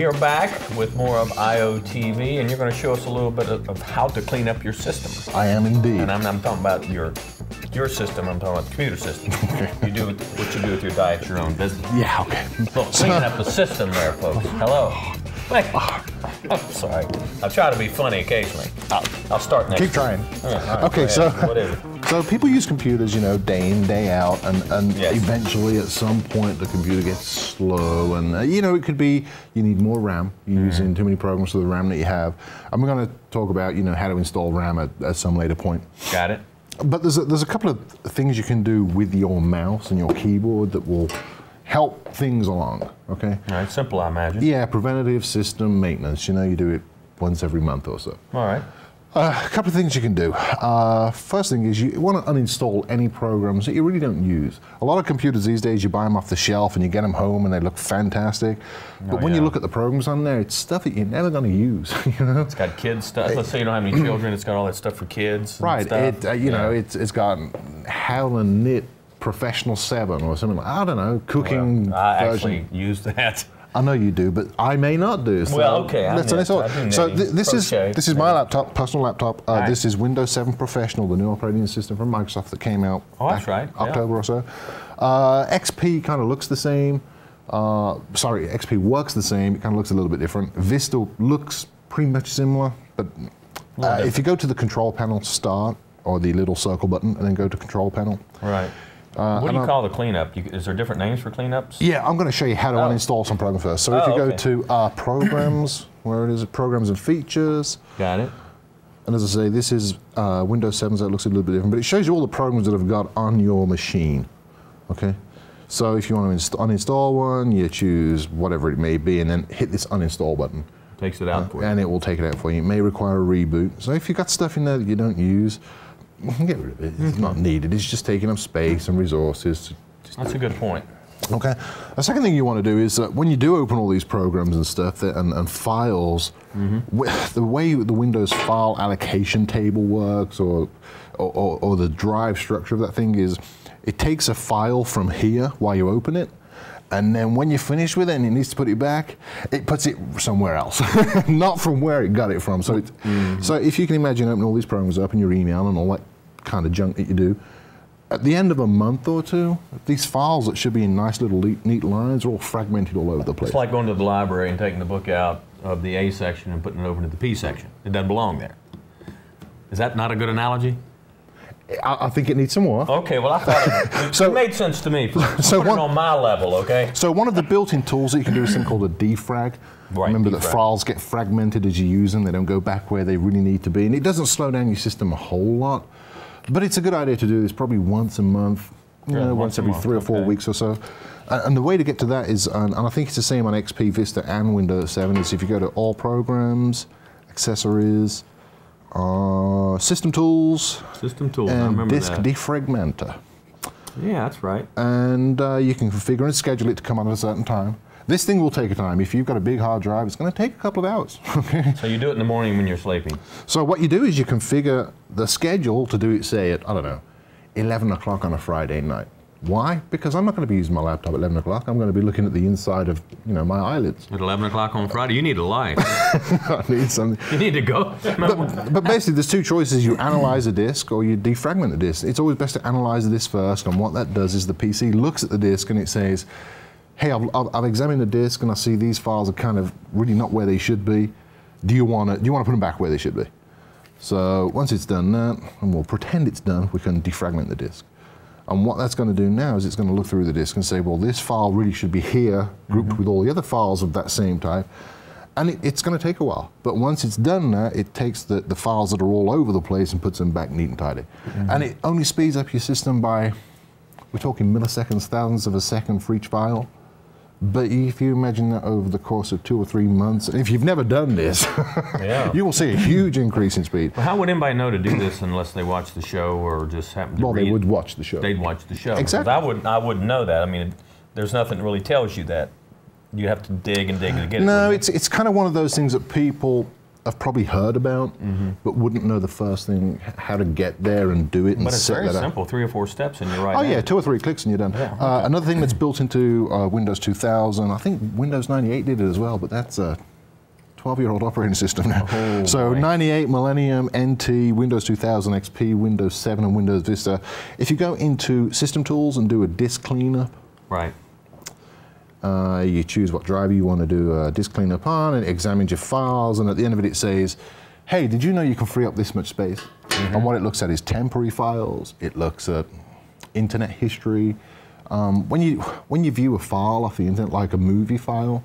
We are back with more of IOTV, and you're going to show us a little bit of how to clean up your system. I am indeed. And I'm talking about your system. I'm talking about the computer system. You do what you do with your diet, your own business. Yeah, okay. Well, cleaning up the system there, folks. Hello. Wait. I'm sorry. I'll try to be funny occasionally. I'll start next. Keep trying. Right, okay, so what is it? So people use computers, you know, day in, day out, and Yes. eventually at some point the computer gets slow, and you know, it could be you need more RAM. You're using too many programs for the RAM that you have. And we're going to talk about, you know, how to install RAM at some later point. Got it. But there's a couple of things you can do with your mouse and your keyboard that will help things along, okay? All right, simple, I imagine. Yeah, preventative system maintenance. You know, you do it once every month or so. All right. A couple of things you can do. First thing is you want to uninstall any programs that you really don't use. A lot of computers these days, you buy them off the shelf and you get them home and they look fantastic. But when you look at the programs on there, it's stuff that you're never going to use. You know? It's got kids stuff. Let's say you don't have any children. It's got all that stuff for kids. And right. Stuff. You know, it's got how to knit Professional 7 or something like, I don't know, cooking Well, I version. actually use that. I know you do, but I may not do. So Well, okay. This is my laptop, personal laptop. Right. This is Windows 7 Professional, the new operating system from Microsoft that came out that's right. October or so. XP kind of looks the same. Sorry, XP works the same. It kind of looks a little bit different. Vista looks pretty much similar, but if you go to the control panel, start, or the little circle button, and then go to control panel. Right. What do you call the cleanup? Is there different names for cleanups? Yeah, I'm going to show you how to uninstall some programs first. So if you go to Programs, where it is, Programs and Features. Got it. And as I say, this is Windows 7, so it looks a little bit different, but it shows you all the programs that have got on your machine. Okay? So if you want to uninstall one, you choose whatever it may be, and then hit this uninstall button. Takes it out for you. And it will take it out for you. It may require a reboot. So if you've got stuff in there that you don't use, you can get rid of it. It's not needed. It's just taking up space and resources. That's a good point. Okay. The second thing you want to do is when you do open all these programs and stuff and files, the way the Windows file allocation table works or the drive structure of that thing is it takes a file from here while you open it, and then when you're finished with it and it needs to put it back, it puts it somewhere else, not from where it got it from. So, so if you can imagine opening all these programs up in your email and all that kind of junk that you do, at the end of a month or two, these files that should be in nice little neat lines are all fragmented all over the place. It's like going to the library and taking the book out of the A section and putting it over to the P section. It doesn't belong there. Is that not a good analogy? I think it needs some more. Okay, well, I thought it made sense to me. Put it on my level, okay? So one of the built-in tools that you can do is something called a defrag. Right, Remember that files get fragmented as you use them. They don't go back where they really need to be. And it doesn't slow down your system a whole lot. But it's a good idea to do this probably once a month, once every 3 or 4 weeks or so. And the way to get to that is, and I think it's the same on XP, Vista, and Windows 7, is if you go to All Programs, Accessories, System Tools, and Disk Defragmenter. Yeah, that's right. And you can configure and schedule it to come on at a certain time. This thing will take a time. If you've got a big hard drive, it's going to take a couple of hours. Okay. So you do it in the morning when you're sleeping. So what you do is you configure the schedule to do it, say, at, I don't know, 11 o'clock on a Friday night. Why? Because I'm not going to be using my laptop at 11 o'clock. I'm going to be looking at the inside of, you know, my eyelids. At 11 o'clock on Friday, you need a life. I need something. You need to go. But basically, there's two choices. You analyze a disk or you defragment the disk. It's always best to analyze the disk first, and what that does is the PC looks at the disk and it says, hey, I've examined the disk and I see these files are kind of really not where they should be. Do you want to put them back where they should be? So once it's done that, and we'll pretend it's done, we can defragment the disk. And what that's going to do now is it's going to look through the disk and say, well, this file really should be here, grouped with all the other files of that same type. And it's going to take a while. But once it's done that, it takes the files that are all over the place and puts them back neat and tidy. And it only speeds up your system by, we're talking milliseconds, thousandths of a second for each file. But if you imagine that over the course of 2 or 3 months, if you've never done this, you will see a huge increase in speed. Well, how would anybody know to do this unless they watch the show or just happen to read? Well, they would watch the show. They'd watch the show. Exactly. I wouldn't know that. I mean, there's nothing that really tells you that. You have to dig and dig to get it. No, it's kind of one of those things that people have probably heard about, but wouldn't know the first thing, how to get there and do it and But it's set very that up. simple, 3 or 4 steps and you're right. Oh yeah, 2 or 3 clicks and you're done. Yeah, okay. Another thing that's built into Windows 2000, I think Windows 98 did it as well, but that's a 12-year-old operating system now. Oh, so boy. 98, Millennium, NT, Windows 2000 XP, Windows 7, and Windows Vista. If you go into System Tools and do a disk cleanup, Right. you choose what driver you want to do a disk cleanup on, and it examines your files, and at the end of it, it says, hey, did you know you can free up this much space? And what it looks at is temporary files. It looks at internet history. When you view a file off the internet, like a movie file,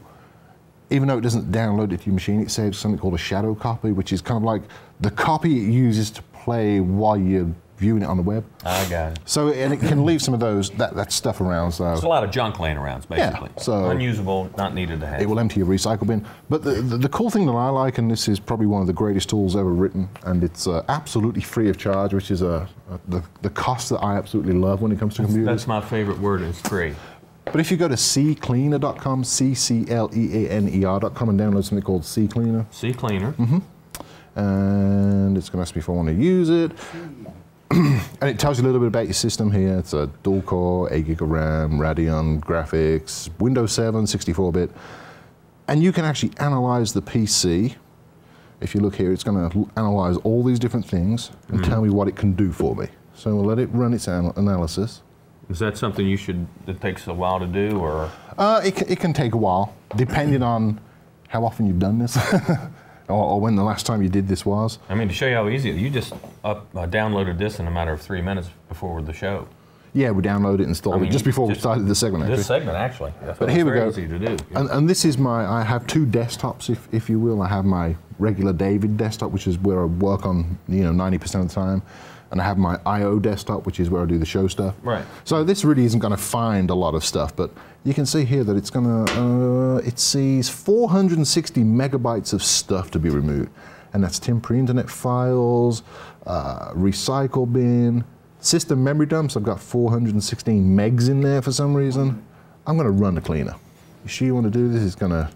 even though it doesn't download it to your machine, it saves something called a shadow copy, which is kind of like the copy it uses to play while you're viewing it on the web. I got it. So, and it can leave some of that stuff around. So There's a lot of junk laying around, basically. Yeah, so unusable, not needed to have. it will empty your recycle bin. But the cool thing that I like, and this is probably one of the greatest tools ever written, and it's absolutely free of charge, which is the cost that I absolutely love when it comes to computers. That's my favorite word, is free. But if you go to CCleaner.com, CCleaner.com, and download something called CCleaner, CCleaner. and it's going to ask me if I want to use it. And it tells you a little bit about your system here. It's a dual core, 8 gig of RAM, Radeon graphics, Windows 7, 64-bit. And you can actually analyze the PC. If you look here, it's going to analyze all these different things and tell me what it can do for me. So we'll let it run its analysis. Is that something that takes a while to do, or? It can take a while, depending on how often you've done this, or when the last time you did this was. I mean, to show you how easy, you just downloaded this in a matter of 3 minutes before the show. Yeah, we downloaded it, installed it just before we started the segment. Actually. This segment, actually. But here we go. Easy to do. And this is I have 2 desktops, if you will. I have my regular David desktop, which is where I work on 90% of the time. And I have my I/O desktop, which is where I do the show stuff. Right. So this really isn't going to find a lot of stuff, but you can see here that it's going to, it sees 460 megabytes of stuff to be removed. And that's temporary internet files, recycle bin, system memory dumps. I've got 416 megs in there for some reason. I'm going to run the cleaner. You sure you want to do this? It's going to...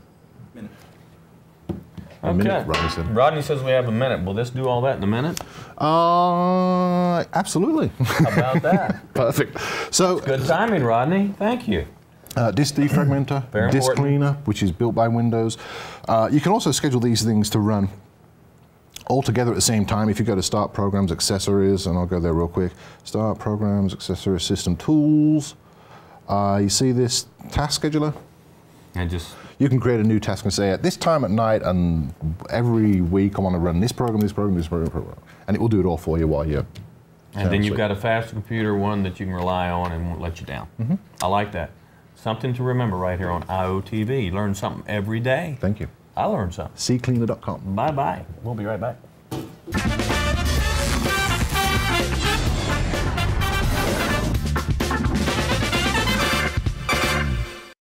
A minute, Rodney said. Rodney says we have a minute. Will this do all that in a minute? Absolutely. How about that? Perfect. So Good timing, Rodney. Thank you. Disk defragmenter, Very disk important. cleaner, which is built by Windows. You can also schedule these things to run all together at the same time. If you go to Start Programs, Accessories, and I'll go there real quick. Start Programs, Accessories, System Tools. You see this task scheduler? And just... You can create a new task and say, at this time at night and every week, I want to run this program, this program, this program. And it will do it all for you while you're... And then you've got a faster computer, one that you can rely on and won't let you down. I like that. Something to remember right here on IOTV. Learn something every day. Thank you. I learned something. CCleaner.com. Bye-bye. We'll be right back.